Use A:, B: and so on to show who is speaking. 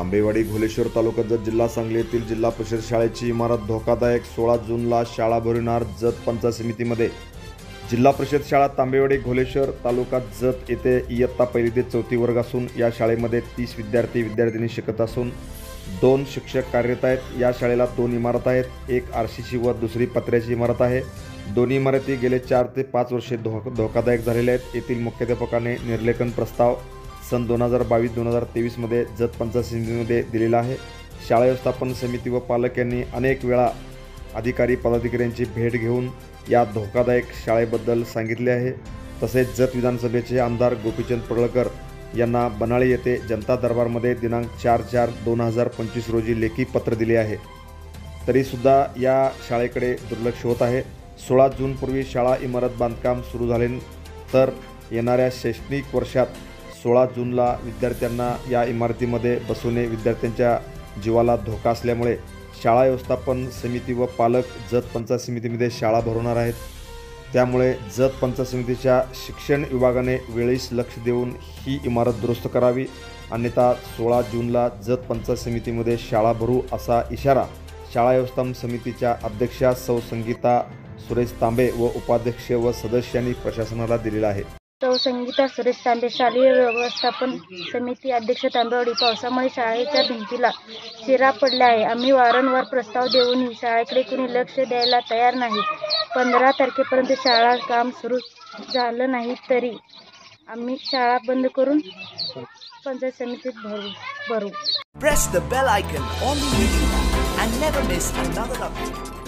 A: तांबेवाडी घोलेश्वर तालुका जत जिल्हा सांगली येथील जिल्हा परिषद शाळेची इमारत धोकादायक 16 जूनला शाळा भरविणार जत पंचायत समितीमध्ये जिल्हा परिषद शाळा तांबेवाडी घोलेश्वर तालुका जत येथे इयत्ता पहिली ते चौथी वर्ग असून या शाळेमध्ये 30 विद्यार्थी शिकत असून 2 शिक्षक कार्यरत आहेत। या शाळेला 2 इमारत आहेत, एक आरसीसी व दुसरी पत्र्याची इमारत आहे। दोन्ही इमारती गेले 4 ते 5 वर्षे धोकादायक झालेल्या आहेत। येथील मुख्याध्यापकाने निर्लेखन प्रस्ताव सन 2022-2023 मध्ये जत पंचायत समितीमध्ये दिलेला आहे। शाळा व्यवस्थापन समिती व पालक यांनी अनेक वेळा अधिकारी पदाधिकाऱ्यांची भेट घेऊन या धोकादायक शाळेबद्दल सांगितले आहे। तसेच जत विधानसभेचे आमदार गोपीचंद पडळकर यांना बनाळी येथे जनता दरबारमध्ये दिनांक 4/4/2025 रोजी लेखी पत्र दिले आहे, तरीसुद्धा या शाळेकडे दुर्लक्ष होत आहे। 16 जूनपूर्वी शाळा इमारत बांधकाम सुरू झाले तर येणाऱ्या शैक्षणिक वर्षात 16 जूनला विद्यार्थ्यांना या इमारतीमध्ये बसवणे विद्यार्थ्यांच्या जीवाला धोका असल्यामुळे शाळा व्यवस्थापन समिती व पालक जत पंचायत समितीमध्ये शाळा भरवणार आहेत। त्यामुळे जत पंचायत समितीच्या शिक्षण विभागाने वेळीच लक्ष देऊन ही इमारत दुरुस्त करावी, अन्यथा 16 जूनला जत पंचायत समितीमध्ये शाळा भरू असा इशारा शाळा व्यवस्थापन समितीच्या अध्यक्षा सौ संगीता सुरेश तांबे व उपाध्यक्ष व सदस्यांनी प्रशासनाला दिलेला आहे।
B: सौ संगीता सुरेश तांबे, शालेय व्यवस्थापन समिती अध्यक्ष, तांबेवाडी। पावसामुळे शाळेच्या भिंतीला चिरा पडला आहे। आम्ही वारंवार प्रस्ताव देऊनही शाळेकडे कुणी लक्ष द्यायला तयार नाही। 15 तारखेपर्यंत शाळा काम सुरू झालं नाही तरी आम्ही शाळा बंद करून पंचायत समितीत भरू।
C: Press the bell icon on the video and never miss another update.